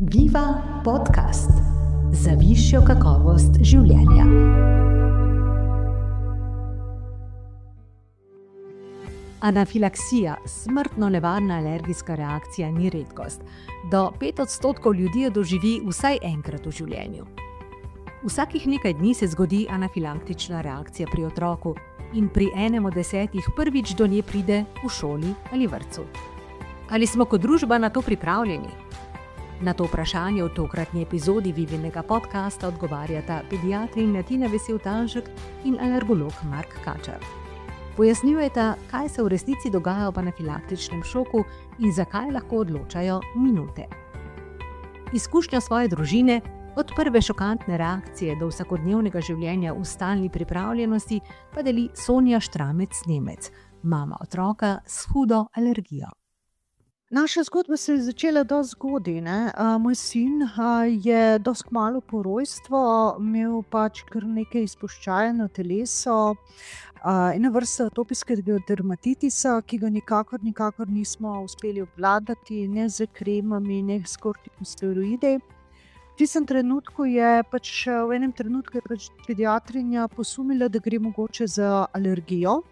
Viva podcast za višjo kakovost življenja. Anafilaksija, smrtno nevarna alergijska reakcija, ni redkost. Do 5% ljudi jo doživi vsaj enkrat v življenju. Vsakih nekaj dni se zgodi anafilaktična reakcija pri otroku in pri enem od 10 prvič do nje pride v šoli ali vrtcu. Ali smo kot družba na to pripravljeni? Na to vprašanje v tokratni epizodi Vivinega podcasta odgovarjata pediatrinja Tina Vesel-Tanžek in alergolog Mark Kačar. Pojasnjujeta, kaj se v resnici dogaja ob anafilaktičnem šoku in zakaj lahko odločajo minute. Izkušnjo svoje družine, od prve šokantne reakcije do vsakodnevnega življenja v stalni pripravljenosti, pa deli Sonja Štramec-Nemec, mama otroka s hudo alergijo. Naša zgodba se je začela dosti zgodaj, ne. Moj sin je dosti kmalu po rojstvu imel kar nekaj izpuščaja na telesu, ena vrsta atopijskega dermatitisa, ki ga nikakor nismo uspeli obvladati, ne s kremami, ne s kortikosteroidi. V enem trenutku je pediatrinja posumila, da gre mogoče za alergijo.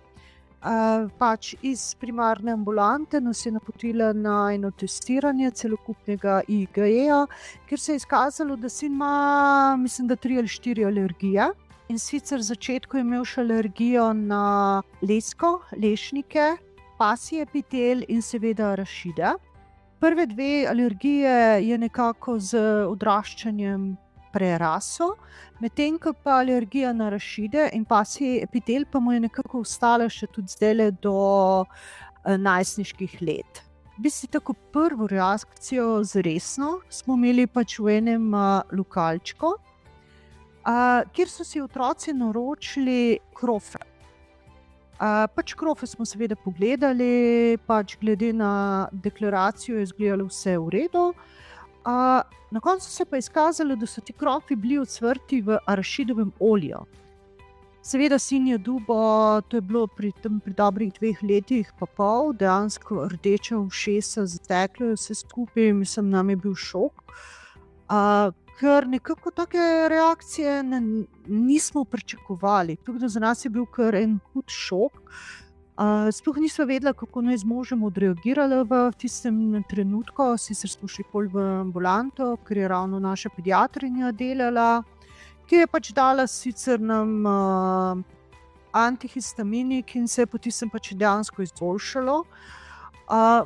Iz primarne ambulante nas je napotila na eno testiranje celokupnega IgE-ja, kjer se je izkazalo, da sin ima, mislim, da 3 ali 4 alergije. In sicer v začetku je imel še alergijo na lesko, lešnike, pasji epitel in seveda arašide. Prve 2 alergije je nekako z odraščanjem prerasel, medtem ko pa alergija na arašide in pasji epitel pa mu je nekako ostala še tudi zdajle do najstniških let. V bistvu tako prvo reakcijo zresno smo imeli v enem lokalčku, kjer so si otroci naročili krofe. Krofe smo seveda pogledali, glede na deklaracijo je izgledalo vse v redu. Na koncu se pa je izkazalo, da so ti krofi bili ocvrti v arašidovem olju. Seveda sin je dubo, to je bilo pri dobrih 2 letih pa pol, dejansko rdeča ušesa, zateklo je vse skupaj, mislim, nam je bil šok. Ker nekako take reakcije nismo pričakovali, tako da za nas je bil kar en hud šok. Sploh nisva vedela, kako naj z možem odreagirala v tistem trenutku, sicer smo šli pol v ambulanto, ker je ravno naša pediatrinja delala, ki je dala sicer nam antihistaminik in se je potem dejansko izboljšalo.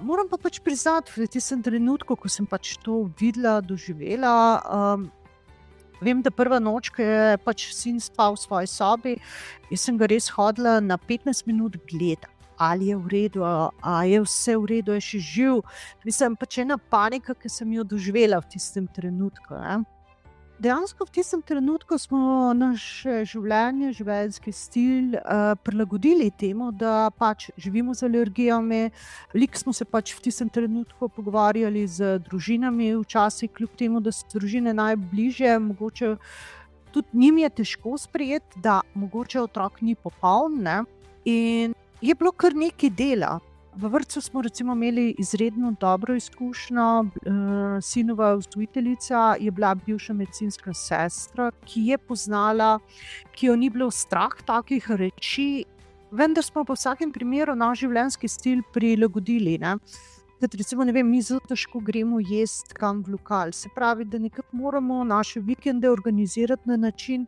Moram pa priznati, v tistem trenutku, ko sem to videla, doživela, vem, da prva noč, ko je sin spal v svoji sobi, jaz sem ga res hodila na 15 minut gledati, ali je v redu, ali je vse v redu, je še živ. Mislim, ena panika, ki sem jo doživela v tistem trenutku, ne. Dejansko v tistem trenutku smo naš življenjski stil prilagodili temu, da živimo z alergijami. Veliko smo se v tistem trenutku pogovarjali z družinami, včasih kljub temu, da so družine najbližje, mogoče tudi njim je težko sprejeti, da mogoče otrok ni popoln, ne. In je bilo kar nekaj dela. V vrtcu smo recimo imeli izredno dobro izkušnjo, sinova vzgojiteljica je bila bivša medicinska sestra, ki je poznala, ki jo ni bilo strah takih reči, vendar smo pa v vsakem primeru naš življenjski stil prilagodili, ne. Recimo, ne vem, mi zelo težko gremo jesti kam v lokal, se pravi, da nekako moramo naše vikende organizirati na način,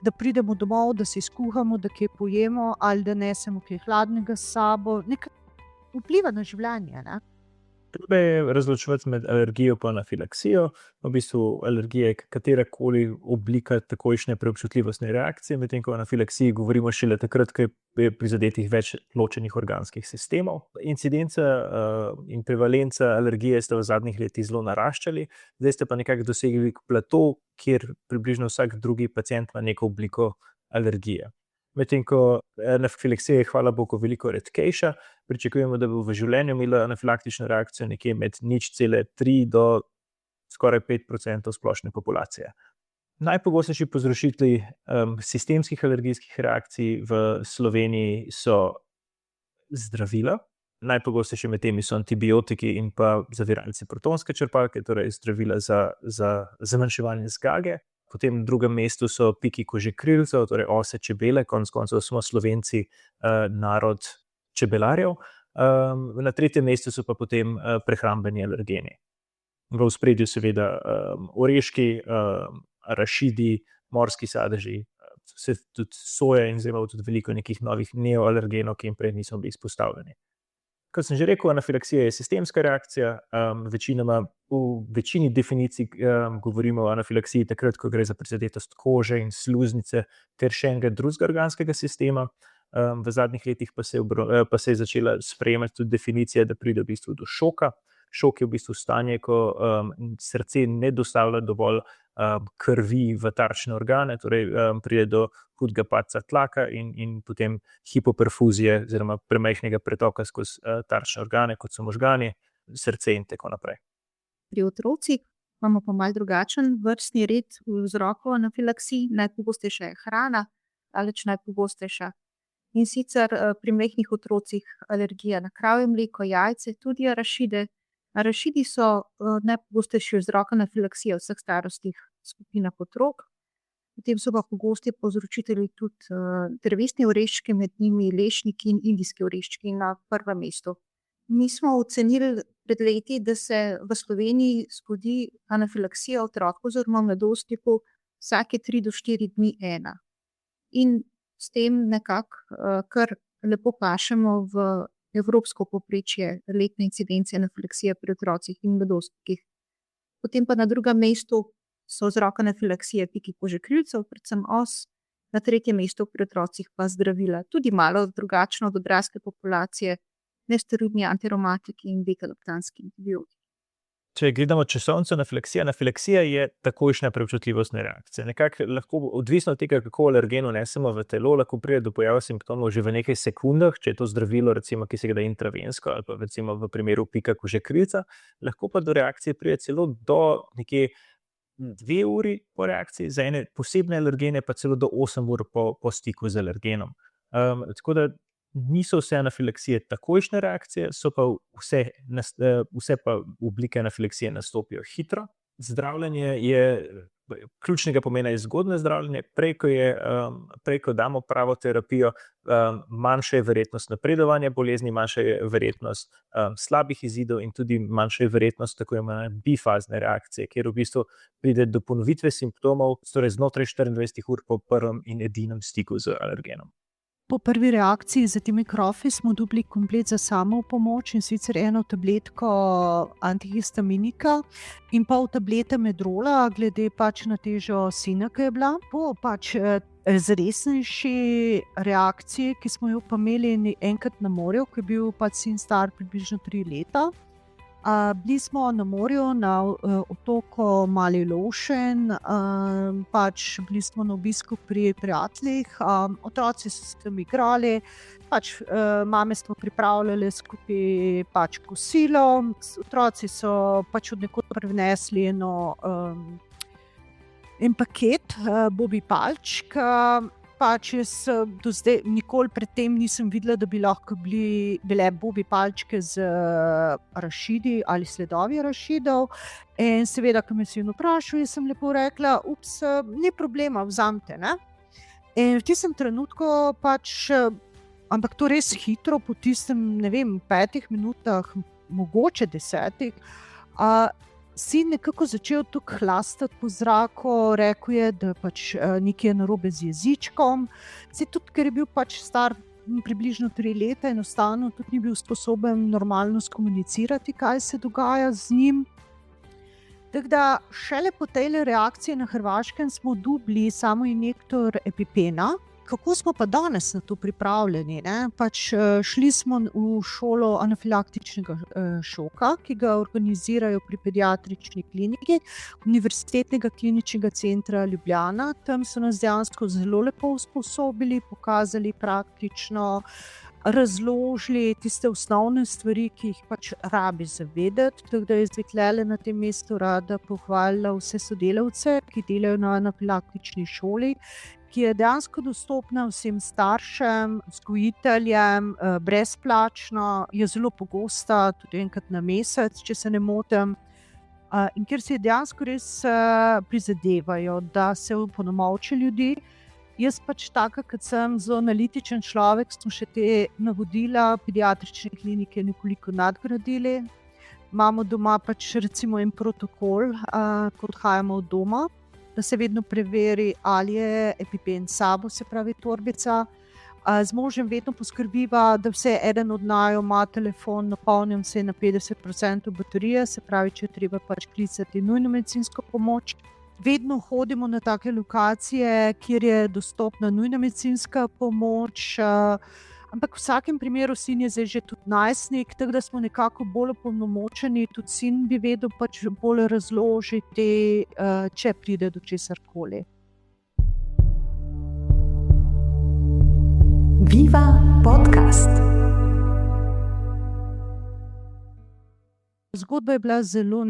da pridemo domov, da si skuhamo, da kaj pojemo ali da nesemo kaj hladnega s sabo, nekako vpliva na življenje, ne. Treba je razločevati med alergijo in anafilaksijo. V bistvu alergija je katerakoli oblika takojšnje preobčutljivostne reakcije, medtem ko o anafilaksiji govorimo šele takrat, ko je prizadetih več ločenih organskih sistemov. Incidenca in prevalenca alergije sta v zadnjih letih zelo naraščali, zdaj ste pa nekako dosegli plato, kjer približno vsak drugi pacient ima neko obliko alergije. Medtem ko anafilaksija je, hvala Bogu, veliko redkejša, pričakujemo, da bo v življenju imela anafilaktično reakcijo nekje med 0,3 do skoraj 5% splošne populacije. Najpogostejši povzročitelji sistemskih alergijskih reakcij v Sloveniji so zdravila, Najpogostejši med temi so antibiotiki in pa zaviralci protonske črpalke, torej zdravila za zmanjševanje zgage. Potem na drugem mestu so piki kožekrilcev, torej ose, čebele, konec koncev smo Slovenci narod čebelarjev. Na tretjem mestu so pa potem prehrambeni alergeni. V ospredju seveda oreški, arašidi, morski sadeži, tudi soja in zdaj imamo tudi veliko nekih novih neoalergenov, ki jim prej niso bili izpostavljeni. Kot sem že rekel, anafilaksija je sistemska reakcija. V večini definicij govorimo o anafilaksiji takrat, ko gre za prizadetost kože in sluznice ter še enega drugega organskega sistema. V zadnjih letih pa se je začela sprejemati tudi definicija, da pride v bistvu do šoka. Šok je v bistvu stanje, ko srce ne dostavlja dovolj krvi v tarčne organe, torej pride do hudega padca tlaka in potem hipoperfuzije oziroma premajhnega pretoka skozi tarčne organe, kot so možgani, srce in tako naprej. Pri otrocih imamo pa malo drugačen vrstni red vzrokov anafilaksij. Najpogostejša je hrana, daleč najpogostejša. In sicer pri majhnih otrocih alergija na kravje mleko, jajce, tudi arašide. Arašidi so najpogostejši vzrok anafilaksije v vseh starostnih skupinah otrok. Potem so pa pogosti povzročitelji tudi drevesni oreščki, med njimi lešniki in indijski oreščki na prvem mestu. Mi smo ocenili pred leti, da se v Sloveniji zgodi anafilaksija otrok oziroma mladostnikov vsake 3 do 4 dni ena. In s tem nekako kar lepo pašemo v evropsko povprečje letne incidence anafilaksije pri otrocih in mladostnikih. Potem pa na drugem mestu so vzrok anafilaksije piki kožekrilcev, predvsem os, na tretjem mestu pri otrocih pa zdravila, tudi malo drugačno od odrasle populacije, nesteroidni antirevmatiki in beta-laktanski antibiotiki. Če gledamo časovnico anafilaksija je takojšnja preobčutljivostna reakcija. Nekako lahko, odvisno od tega, kako alergen vnesemo v telo, lahko pride do pojava simptomov že v nekaj sekundah, če je to zdravilo, recimo, ki se ga da intravensko, ali pa recimo v primeru pika kožekrilca, lahko pa do reakcije pride celo do nekje 2 uri po reakciji, za ene posebne alergene pa celo do 8 ur po stiku z alergenom. Tako da niso vse anafilaksije takojšnje reakcije, so pa vse pa oblike anafilaksije nastopijo hitro. Zdravljenje je ključnega pomena je zgodnje zdravljenje. Prej, ko damo pravo terapijo, manjša je verjetnost napredovanja bolezni, manjša je verjetnost slabih izidov in tudi manjša je verjetnost tako imenovane bifazne reakcije, kjer v bistvu pride do ponovitve simptomov, torej znotraj 24 ur po prvem in edinem stiku z alergenom. Po prvi reakciji z temi krofi smo dobili komplet za samopomoč, in sicer eno tabletko antihistaminika in pol tablete medrola, glede pač na težo sina, ki je bila. Po pač resnejši reakciji, ki smo jo pa imeli enkrat na morju, ko je bil pač sin star približno 3 leta. Bili smo na morju, na otoku Mali Lošen, pač bili smo na obisku pri prijateljih, otroci so se tam igrali, pač mame smo pripravljali skupaj pač kosilo, otroci so pač od nekod prinesli en paket bobi palčk. Pač jaz do zdaj nikoli predtem nisem videla, da bi lahko bile bobi palčke z arašidi ali sledovi arašidov. In seveda, ko me je sin vprašal, jaz sem lepo rekla, ni problema, vzamite, ne. In v tistem trenutku pač, ampak to res hitro, po tistem, ne vem, 5 minutah, mogoče 10, sin nekako začel tukaj hlastati po zraku, rekel je, da pač nekaj je narobe z jezičkom. Saj tudi, ker je bil pač star približno 3 leta, enostavno tudi ni bil sposoben normalno skomunicirati, kaj se dogaja z njim. Tako da šele po tej reakciji na Hrvaškem smo dobili samo injektor epipena. Kako smo pa danes na to pripravljeni, ne? Pač šli smo v šolo anafilaktičnega šoka, ki ga organizirajo pri pediatrični kliniki Univerzitetnega kliničnega centra Ljubljana. Tam so nas dejansko zelo lepo usposobili, pokazali praktično, razložili tiste osnovne stvari, ki jih pač rabi zavedati. Tako da jaz bi tlele na tem mestu rada pohvalila vse sodelavce, ki delajo na anafilaktični šoli, ki je dejansko dostopna vsem staršem, vzgojiteljem, brezplačno, je zelo pogosta, tudi enkrat na mesec, če se ne motim. In ker si dejansko res prizadevajo, da se opolnomoči ljudi. Jaz pač taka, kot sem zelo analitičen človek, smo še te navodila pediatrične klinike nekoliko nadgradili. Imamo doma pač recimo en protokol, ko odhajamo od doma, da se vedno preveri, ali je EpiPen s sabo, se pravi torbica. Z možem vedno poskrbiva, da vse eden od naju ima telefon napolnjen vse na 50% baterije, se pravi, če je treba pač klicati nujno medicinsko pomoč. Vedno hodimo na take lokacije, kjer je dostopna nujna medicinska pomoč, ampak v vsakem primeru sin je zdaj že tudi najstnik, tako da smo nekako bolj opolnomočeni, tudi sin bi vedel pač bolj razložiti, če pride do česarkoli. Viva podcast. Zgodba je bila zelo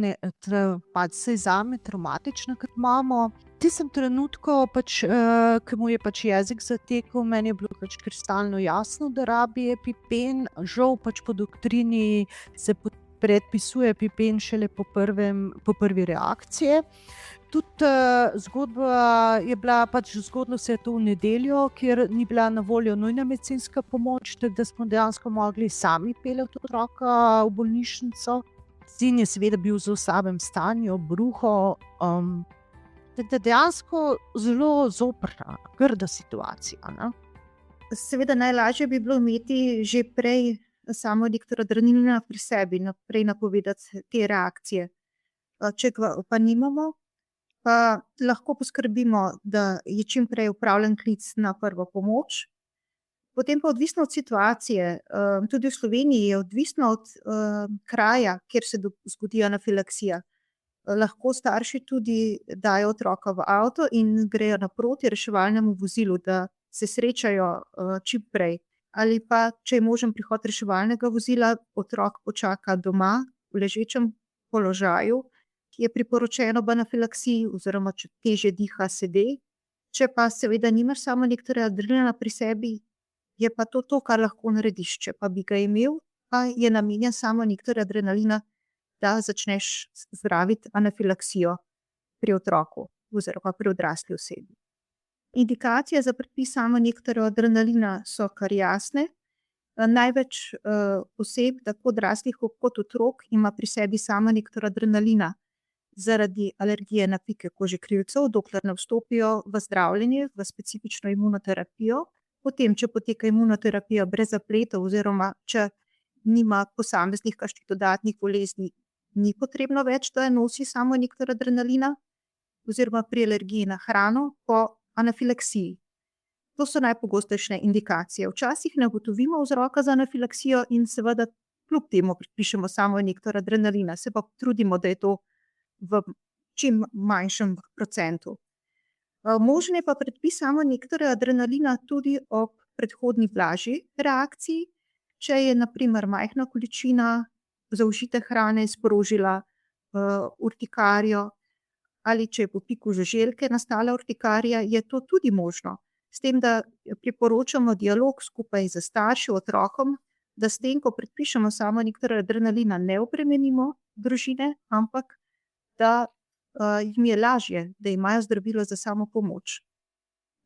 zame traumatična kot mamo. V tistem trenutku, ko mu je pač jezik zatekel, meni je bilo pač kristalno jasno, da rabi EpiPen. Žal pač po doktrini se predpisuje EpiPen šele po prvi reakciji. Tudi zgodba je bila, pač zgodilo se je to v nedeljo, kjer ni bila na voljo nujna medicinska pomoč, tako da smo dejansko mogli sami peljati otroka v bolnišnico. Sin je seveda bil v zelo slabem stanju, bruho, dejansko zelo zoprna, grda situacija. Ne? Seveda najlažje bi bilo imeti že prej samo adrenalina pri sebi, naprej napovedati te reakcije. Če pa nimamo, pa lahko poskrbimo, da je čim prej opravljen klic na prvo pomoč. Potem pa odvisno od situacije, tudi v Sloveniji je odvisno od kraja, kjer se zgodi anafilaksija. Lahko starši tudi dajo otroka v avto in grejo naproti reševalnemu vozilu, da se srečajo čim prej. Ali pa, če je možen prihod reševalnega vozila, otrok počaka doma v ležečem položaju, ki je priporočeno ob anafilaksiji, oziroma če težje diha sede. Če pa seveda nimaš samo nekaj adrenalina pri sebi, je pa to, kar lahko narediš. Če pa bi ga imel, pa je namenjen samo nekaj adrenalina, da začneš zdraviti anafilaksijo pri otroku oziroma pri odrasli osebi. Indikacije za predpis samo nekaj adrenalina so kar jasne. Največ oseb, tako odraslih kot otrok, ima pri sebi samo nekaj adrenalina zaradi alergije na pike kožekrilcev, dokler ne vstopijo v zdravljenje, v specifično imunoterapijo. Potem, če poteka imunoterapija brez zapletov oziroma če nima posameznih kakšnih dodatnih bolezni, ni potrebno več, da nosi samo nekaj adrenalina, oziroma pri alergiji na hrano po anafilaksiji. To so najpogostejše indikacije. Včasih ne ugotovimo vzroka za anafilaksijo in seveda kljub temu predpišemo samo nekaj adrenalina, se pa trudimo, da je to v čim manjšem procentu. Možen je pa predpis samo nekaj adrenalina tudi ob predhodni blažji reakciji, če je na primer majhna količina zaužite hrane sprožila urtikarijo ali če je po piku žuželke nastala urtikarija, je to tudi možno. S tem, da priporočamo dialog skupaj z starši, otrokom, da s tem, ko predpišemo samo nekaj adrenalina, ne obremenimo družine, ampak da jim je lažje, da imajo zdravilo za samo pomoč.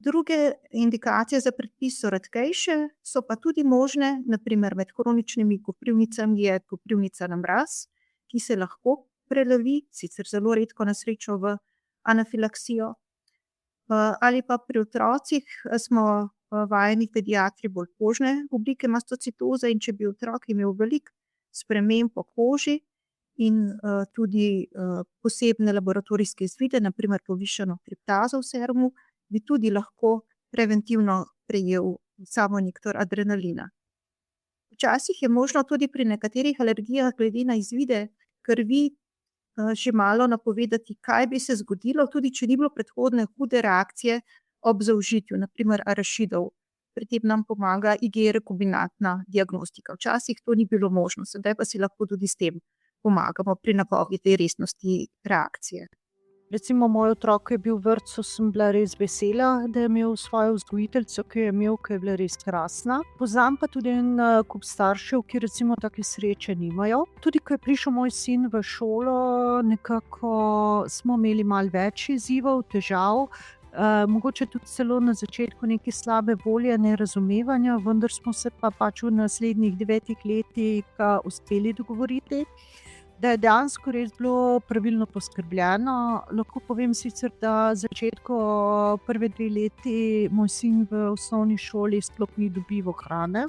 Druge indikacije za predpis so redkejše, so pa tudi možne, naprimer med kroničnimi koprivnicami je koprivnica na mraz, ki se lahko prelevi, sicer zelo redko na srečo v anafilaksijo. Ali pa pri otrocih smo vajeni pediatri bolj kožne oblike mastocitoze in če bi otrok imel veliko sprememb po koži, in tudi posebne laboratorijske izvide, naprimer povišano kriptazo v serumu, bi tudi lahko preventivno prejel samo nekaj adrenalina. Včasih je možno tudi pri nekaterih alergijah glede na izvide krvi že malo napovedati, kaj bi se zgodilo, tudi če ni bilo predhodne hude reakcije ob zaužitju, naprimer arašidov. Pri tem nam pomaga IgE rekombinantna diagnostika. Včasih to ni bilo možno, sedaj pa si lahko tudi s tem pomagamo pri napovedi resnosti reakcije. Recimo, moj otrok, ki je bil v vrtcu, sem bila res vesela, da je imel svojo vzgojiteljico, ki je bila res krasna. Poznam pa tudi en kup staršev, ki recimo take sreče nimajo. Tudi ko je prišel moj sin v šolo, nekako smo imeli malo več izzivov, težav. Mogoče tudi celo na začetku neke slabe volje, nerazumevanja, vendar smo se pa pač v naslednjih 9 letih uspeli dogovoriti, da je dejansko res bilo pravilno poskrbljeno. Lahko povem sicer, da začetku prve 2 leti moj sin v osnovni šoli sploh ni dobival hrane,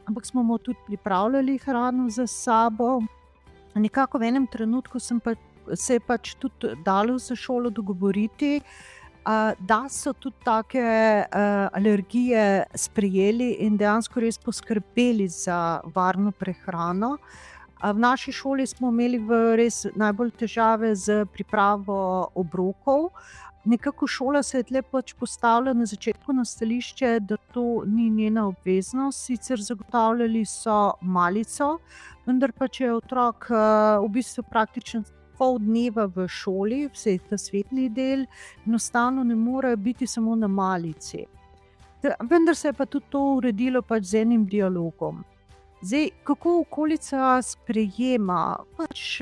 ampak smo mu tudi pripravljali hrano za sabo. Nekako v enem trenutku se je pač tudi dalo za šolo dogovoriti, da so tudi take alergije sprejeli in dejansko res poskrbeli za varno prehrano. V naši šoli smo imeli res najbolj težave z pripravo obrokov. Nekako šola se je tle pač postavila na začetku na stališče, da to ni njena obveznost. Sicer zagotavljali so malico, vendar pa če je otrok v bistvu praktično pol dneva v šoli, vse ta svetli del, enostavno ne more biti samo na malici. Vendar se je pa tudi to uredilo pač z enim dialogom. Zdaj, kako okolica sprejema? Pač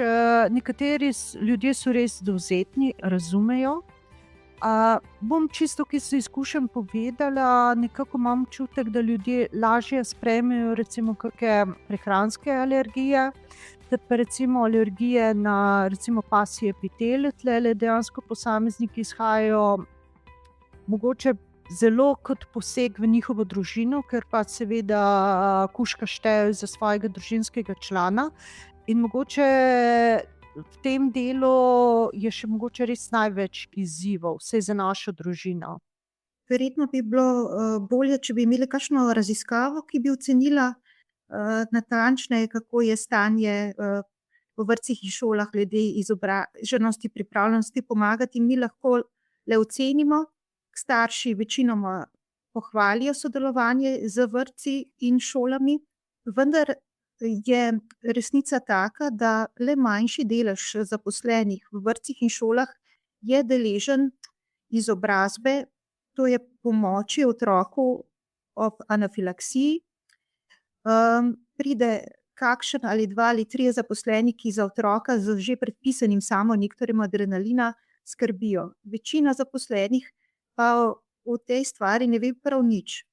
nekateri ljudje so res dovzetni, razumejo. Bom čisto, ki se izkušam povedala, nekako imam občutek, da ljudje lažje sprejmejo recimo kakšne prehranske alergije, da pa recimo alergije na recimo pasji epitel, tlele dejansko posamezniki izhajajo mogoče zelo kot poseg v njihovo družino, ker pa seveda kužka štejejo za svojega družinskega člana in mogoče v tem delu je še mogoče res največ izzivov, vsaj za našo družino. Verjetno bi bilo bolje, če bi imeli kakšno raziskavo, ki bi ocenila natančneje, kako je stanje v vrtcih in šolah glede izobraženosti, pripravljenosti pomagati. Mi lahko le ocenimo. Starši večinoma pohvalijo sodelovanje z vrtci in šolami, vendar je resnica taka, da le manjši delež zaposlenih v vrtcih in šolah je deležen izobrazbe, to je pomoči otroku ob anafilaksiji. Pride kakšen ali 2 ali 3 zaposleni, ki za otroka z že predpisanim samoinjektorjem adrenalina skrbijo. Večina zaposlenih pa o tej stvari ne ve prav nič.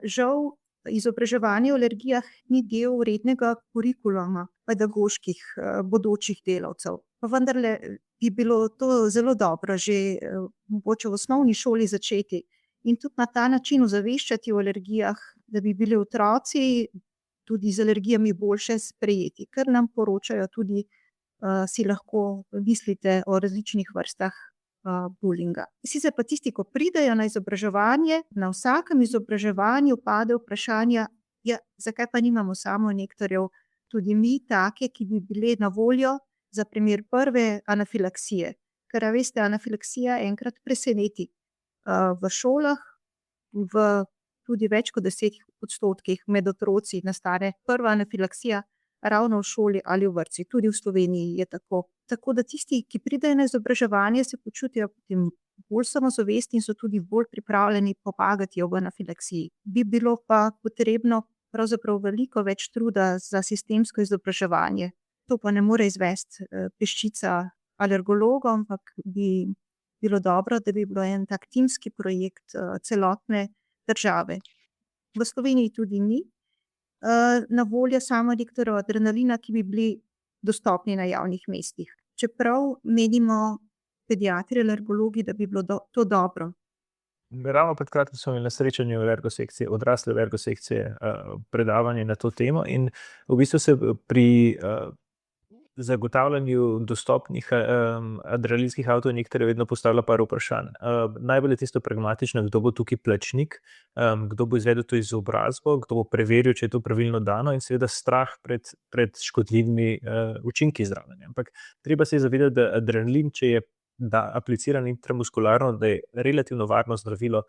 Žal, izobraževanje o alergijah ni del rednega kurikuluma pedagoških bodočih delavcev. Pa vendarle bi bilo to zelo dobro že mogoče v osnovni šoli začeti in tudi na ta način ozaveščati o alergijah, da bi bili otroci tudi z alergijami boljše sprejeti, ker nam poročajo tudi, si lahko mislite o različnih vrstah bulinga. Sicer pa tisti, ko pridejo na izobraževanje, na vsakem izobraževanju pade vprašanja, zakaj pa nimamo samoinjektorjev, tudi mi take, ki bi bili na voljo za primer prve anafilaksije. Ker veste, anafilaksija enkrat preseneti. V šolah tudi več kot 10% med otroci nastane prva anafilaksija ravno v šoli ali v vrtci, tudi v Sloveniji je tako. Tako da tisti, ki pridejo na izobraževanje, se počutijo potem bolj samozavestni in so tudi bolj pripravljeni pomagati ob anafilaksiji. Bi bilo pa potrebno pravzaprav veliko več truda za sistemsko izobraževanje. To pa ne more izvesti peščica alergologov, ampak bi bilo dobro, da bi bilo en tak timski projekt celotne države. V Sloveniji tudi ni na voljo samoinjektorjev adrenalina, ki bi bili dostopni na javnih mestih. Čeprav menimo pediatri, alergologi, da bi bilo to dobro. Ravno pred kratkim smo imeli na srečanju alergosekcije, odrasle alergosekcije, predavanje na to temo in v bistvu se pri zagotavljanju dostopnih adrenalinskih avtoinjektorjev vedno postavlja par vprašanj. Najbolj je tisto pragmatično, kdo bo tukaj plačnik, kdo bo izvedel to izobrazbo, kdo bo preveril, če je to pravilno dano, in seveda strah pred škodljivimi učinki zdravljenja. Ampak treba se zavedati, da adrenalin, če je apliciran intramuskularno, da je relativno varno zdravilo.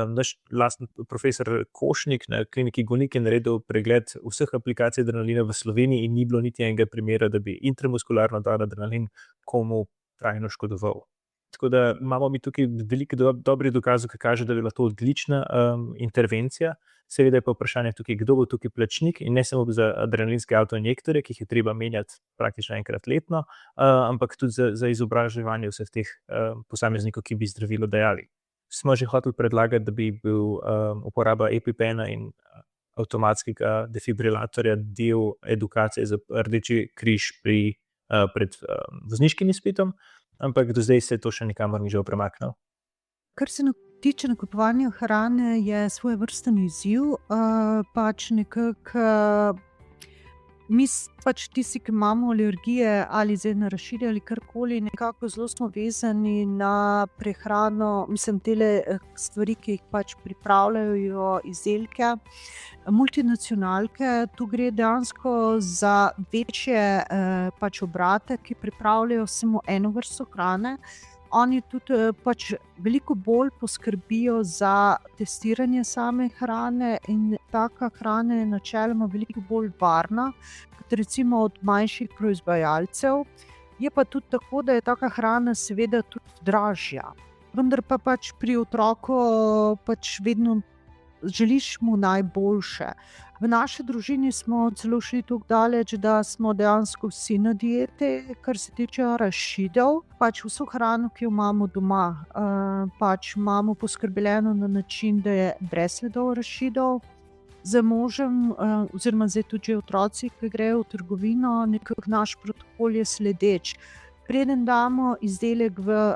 Naš lastni profesor Košnik na kliniki Golnik je naredil pregled vseh aplikacij adrenalina v Sloveniji in ni bilo niti enega primera, da bi intramuskularno dal adrenalin komu trajno škodoval. Tako da imamo mi tukaj veliko dobrih dokazov, ki kaže, da je bila to odlična intervencija. Seveda je pa vprašanje tukaj, kdo bo tukaj plačnik, in ne samo za adrenalinske avtoinjektorje, ki jih je treba menjati praktično enkrat letno, ampak tudi za izobraževanje vseh teh posameznikov, ki bi zdravilo dajali. Smo že hoteli predlagati, da bi bil uporaba EpiPena in avtomatskega defibrilatorja del edukacije za Rdeči križ pred vozniškim izpitom, ampak do zdaj se to še nikamor ni žal premaknilo. Kar se tiče nakupovanja hrane, je svojevrsten izziv. Pač nekako mi pač tisti, ki imamo alergije ali zdaj na arašide ali karkoli, nekako zelo smo vezani na prehrano, mislim, tele stvari, ki jih pač pripravljajo izdelke, multinacionalke. Tu gre dejansko za večje pač obrate, ki pripravljajo samo eno vrsto hrane. Oni tudi pač veliko bolj poskrbijo za testiranje same hrane in taka hrana je načeloma veliko bolj varna, kot recimo od manjših proizvajalcev. Je pa tudi tako, da je taka hrana seveda tudi dražja. Vendar pa pač pri otroku pač vedno želiš mu najboljše. V naši družini smo celo šli tako daleč, da smo dejansko vsi na dieti, kar se tiče arašidov. Pač vso hrano, ki jo imamo doma, pač imamo poskrbljeno na način, da je brez sledov arašidov. Z možem, oziroma zdaj tudi že otroci, ki grejo v trgovino, nekako naš protokol je sledeč. Preden damo izdelek v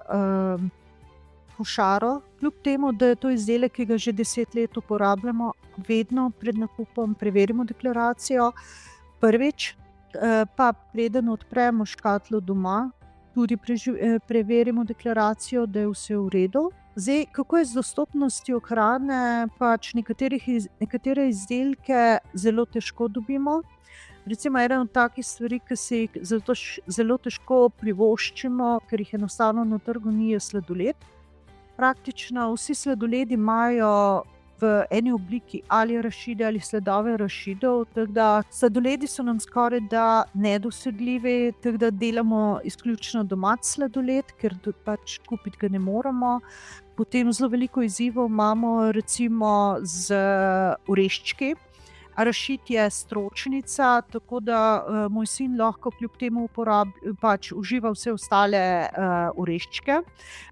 košaro, kljub temu, da je to izdelek, ki ga že 10 let uporabljamo, vedno pred nakupom preverimo deklaracijo. Prvič, pa preden odpremo škatlo doma, tudi preverimo deklaracijo, da je vse v redu. Zdaj, kako je z dostopnostjo hrane, pač nekatere izdelke zelo težko dobimo. Recimo, eden od takih stvari, ki se jih zelo težko privoščimo, ker jih enostavno na trgu ni, je sladoled. Praktično vsi sladoledi imajo v eni obliki ali arašide ali sledove arašidov, tako da sladoledi so nam skoraj da nedosegljivi, tako da delamo izključno domač sladoled, ker pač kupiti ga ne moremo. Potem zelo veliko izzivov imamo recimo z oreščki. Arašid je stročnica, tako da moj sin lahko kljub temu pač uživa vse ostale oreščke.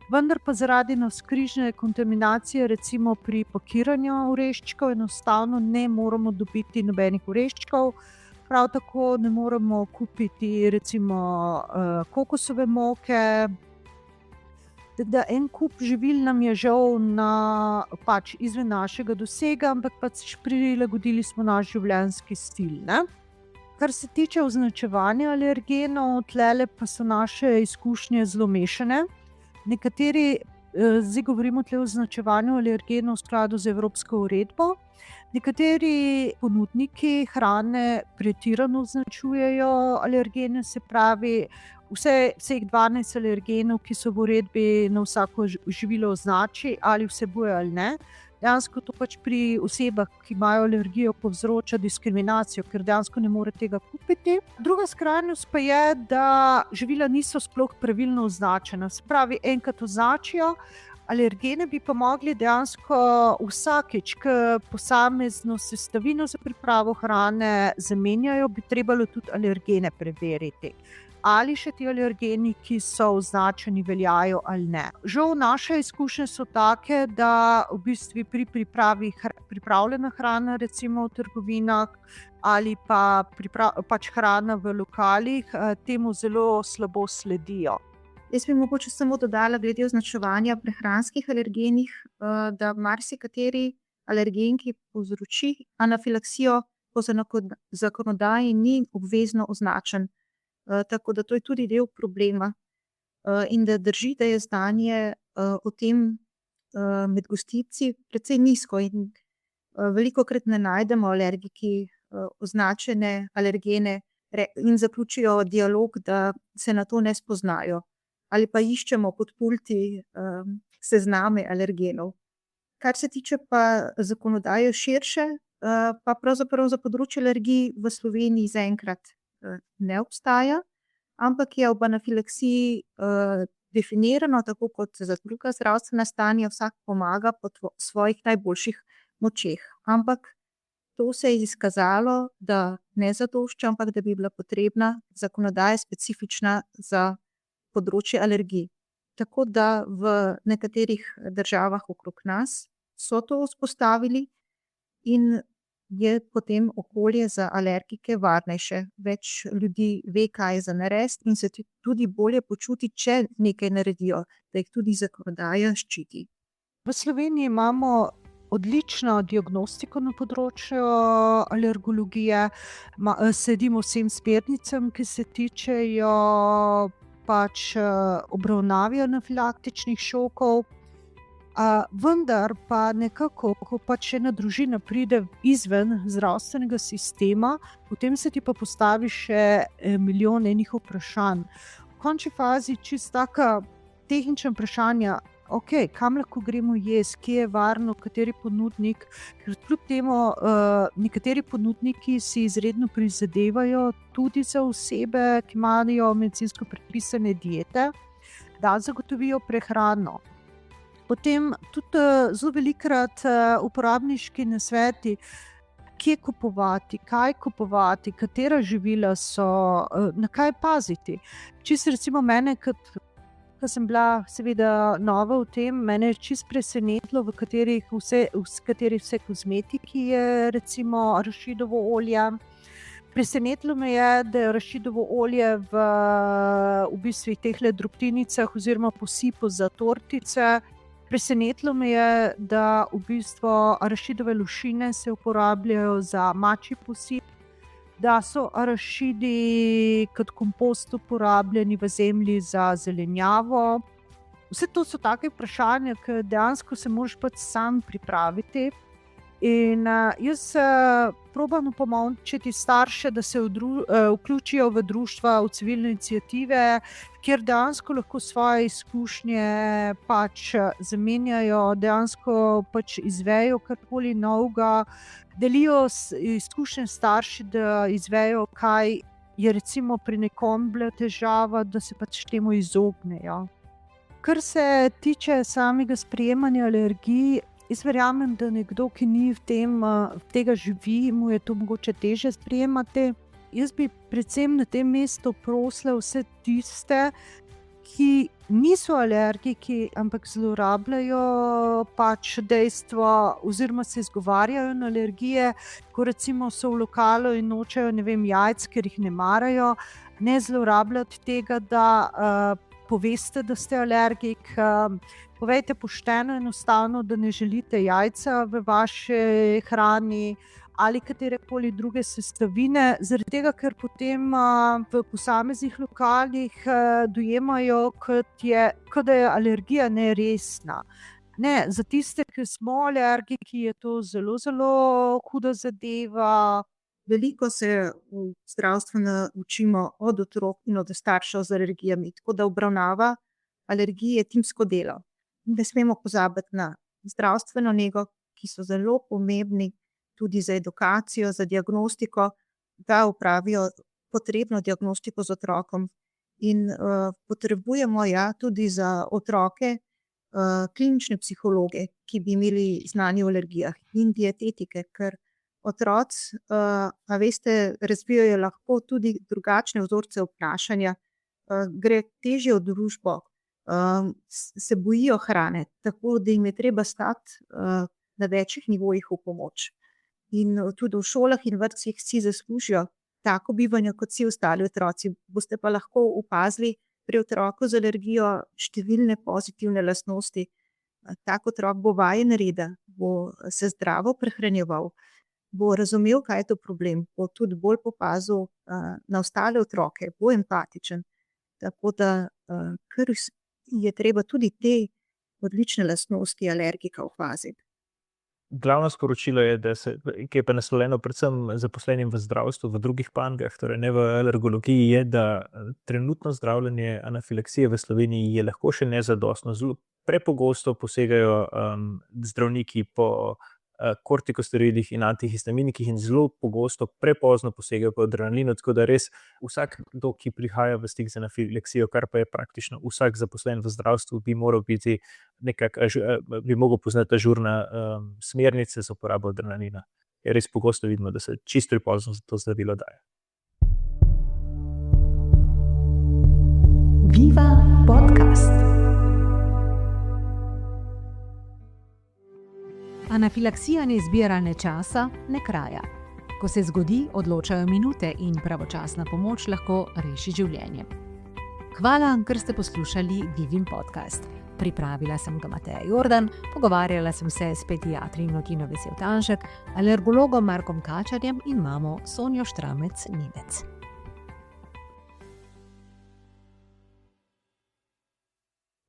Vendar pa zaradi navzkrižne kontaminacije, recimo pri pakiranju oreščkov, enostavno ne moremo dobiti nobenih oreščkov. Prav tako ne moremo kupiti recimo kokosove moke. Da en kup živil nam je žal pač izven našega dosega, ampak pač prilagodili smo naš življenjski stil, ne? Kar se tiče označevanja alergenov, tlele pa so naše izkušnje zelo mešane. Nekateri, zdaj govorimo tle o označevanju alergenov v skladu z evropsko uredbo, nekateri ponudniki hrane pretirano označujejo alergene, se pravi, vseh 12 alergenov, ki so v uredbi, na vsako živilo označi, ali vsebuje ali ne. Dejansko to pač pri osebah, ki imajo alergijo, povzroča diskriminacijo, ker dejansko ne more tega kupiti. Druga skrajnost pa je, da živila niso sploh pravilno označena. Se pravi, enkrat označijo alergene, bi pa mogli dejansko vsakič, ko posamezno sestavino za pripravo hrane zamenjajo, bi trebalo tudi alergene preveriti. Ali še ti alergeni, ki so označeni, veljajo ali ne. Žal naše izkušnje so take, da v bistvu pri pripravi pripravljena hrana, recimo v trgovinah, ali pa pač hrana v lokalih, temu zelo slabo sledijo. Jaz bi mogoče samo dodala glede označevanja prehranskih alergenih, da marsikateri alergen, ki povzroči anafilaksijo, po zakonodaji ni obvezno označen. Tako da to je tudi del problema. In da drži, da je znanje o tem med gostici precej nizko in velikokrat ne najdemo alergiki označene alergene in zaključijo dialog, da se na to ne spoznajo. Ali pa iščemo pod pulti sezname alergenov. Kar se tiče pa zakonodaje širše, pa pravzaprav za področje alergij v Sloveniji zaenkrat ne obstaja, ampak je ob anafilaksiji definirano tako kot za druga zdravstvena stanja, vsak pomaga po svojih najboljših močeh. Ampak to se je izkazalo, da ne zadošča, ampak da bi bila potrebna zakonodaja specifična za področje alergij. Tako da v nekaterih državah okrog nas so to vzpostavili in je potem okolje za alergike varnejše. Več ljudi ve, kaj je za narediti in se tudi bolje počuti, če nekaj naredijo, da jih tudi zakonodaja ščiti. V Sloveniji imamo odlično diagnostiko na področju alergologije. Sledimo vsem smernicam, ki se tičejo obravnave anafilaktičnih šokov. Vendar pa nekako, ko ena družina pride izven zdravstvenega sistema, potem se ti pa postavi še milijon enih vprašanj. V končni fazi čisto taka tehnična vprašanja, kam lahko gremo jesti, kje je varno, kateri ponudnik, ker kljub temu nekateri ponudniki si izredno prizadevajo tudi za osebe, ki imajo medicinsko predpisane diete, da zagotovijo prehrano. Potem tudi zelo velikokrat uporabniški nasveti, kje kupovati, kaj kupovati, katera živila so, na kaj paziti. Čisto recimo mene, ko sem bila seveda nova v tem, mene je čisto presenetilo, v kateri vse kozmetiki je recimo arašidovo olje. Presenetilo me je, da je arašidovo olje v bistvu tehle drobtinicah oziroma posipu za tortice. Presenetilo me je, da v bistvu arašidove lušine se uporabljajo za mačji posip, da so arašidi kot kompost uporabljeni v zemlji za zelenjavo. Vse to so take vprašanja, ki dejansko se moraš pač sam pripraviti. In jaz probam opomogčiti starše, da se vključijo v društva, v civilne iniciative, kjer dejansko lahko svoje izkušnje zamenjajo, dejansko izvejo karkoli novega, delijo izkušnje starši, da izvejo, kaj je recimo pri nekom bila težava, da se temu izognejo. Kar se tiče samega sprejemanja alergij, jaz verjamem, da nekdo, ki ni tega živi, mu je to mogoče težje sprejemati. Jaz bi predvsem na tem mestu prosila vse tiste, ki niso alergiki, ampak zlorabljajo dejstvo oziroma se izgovarjajo na alergije, ko recimo so v lokalu in nočejo, jajc, ker jih ne marajo, ne zlorabljati tega, da poveste, da ste alergik. Povejte pošteno, enostavno, da ne želite jajca v vaši hrani ali katerekoli druge sestavine, zaradi tega, ker potem v posameznih lokalih dojemajo, kot da je alergija neresna. Ne, za tiste, ki smo alergiki, je to zelo, zelo huda zadeva. Veliko se v zdravstvu naučimo od otrok in od staršev z alergijami, tako da obravnava alergije je timsko delo. Ne smemo pozabiti na zdravstveno nego, ki so zelo pomembni tudi za edukacijo, za diagnostiko, da opravijo potrebno diagnostiko z otrokom. In potrebujemo tudi za otroke klinične psihologe, ki bi imeli znanje o alergijah, in dietetike, ker otroci, razvijajo lahko tudi drugačne vzorce obnašanja, gre težje v družbo, se bojijo hrane, tako da jim je treba stati na večjih nivojih v pomoč. In tudi v šolah in vrtcih si zaslužijo tako bivanje kot vsi ostali otroci. Boste pa lahko opazili pri otroku z alergijo številne pozitivne lastnosti. Tak otrok bo vajen reda, bo se zdravo prehranjeval, bo razumel, kaj je to problem, bo tudi bolj popazil na ostale otroke, bo empatičen. Tako da kar je treba tudi te odlične lastnosti alergika opaziti. Glavno sporočilo je, ki je pa naslovljeno predvsem zaposlenim v zdravstvu, v drugih panogah, torej ne v alergologiji, je, da trenutno zdravljenje anafilaksije v Sloveniji je lahko še nezadostno. Zelo prepogosto posegajo zdravniki po kortikosteroidih in antihistaminikih in zelo pogosto prepozno posegajo po adrenalinu, tako da res vsakdo, ki prihaja v stik z anafilaksijo, kar pa je praktično vsak zaposlen v zdravstvu, bi moral poznati ažurne smernice za uporabo adrenalina. Res pogosto vidimo, da se čisto prepozno to zdravilo daje. Viva podcast. Anafilaksija ne izbira ne časa, ne kraja. Ko se zgodi, odločajo minute in pravočasna pomoč lahko reši življenje. Hvala, ker ste poslušali Vivin podcast. Pripravila sem ga Mateja Jordan, pogovarjala sem se s pediatrinjo Tino Vesel-Tanšek, alergologom Markom Kačarjem in mamo Sonjo Štramec-Nimec.